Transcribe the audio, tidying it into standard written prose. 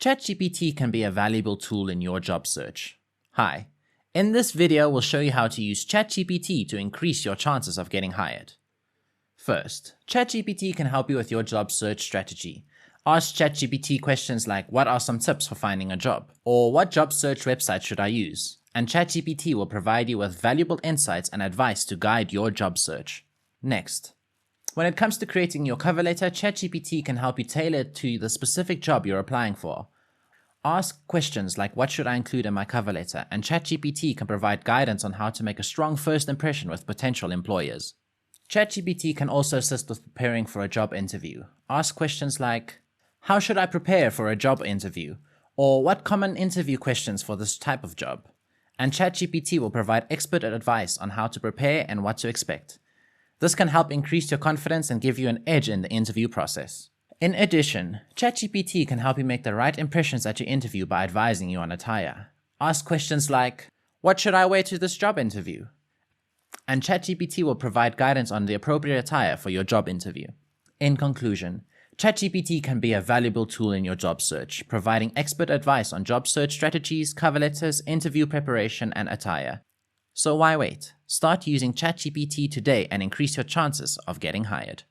ChatGPT can be a valuable tool in your job search. Hi, in this video we'll show you how to use ChatGPT to increase your chances of getting hired. First, ChatGPT can help you with your job search strategy. Ask ChatGPT questions like, what are some tips for finding a job? Or what job search website should I use? And ChatGPT will provide you with valuable insights and advice to guide your job search. Next, when it comes to creating your cover letter, ChatGPT can help you tailor it to the specific job you're applying for. Ask questions like, what should I include in my cover letter? And ChatGPT can provide guidance on how to make a strong first impression with potential employers. ChatGPT can also assist with preparing for a job interview. Ask questions like, how should I prepare for a job interview? Or what common interview questions for this type of job? And ChatGPT will provide expert advice on how to prepare and what to expect. This can help increase your confidence and give you an edge in the interview process. In addition, ChatGPT can help you make the right impressions at your interview by advising you on attire. Ask questions like, what should I wear to this job interview? And ChatGPT will provide guidance on the appropriate attire for your job interview. In conclusion, ChatGPT can be a valuable tool in your job search, providing expert advice on job search strategies, cover letters, interview preparation, and attire. So why wait? Start using ChatGPT today and increase your chances of getting hired.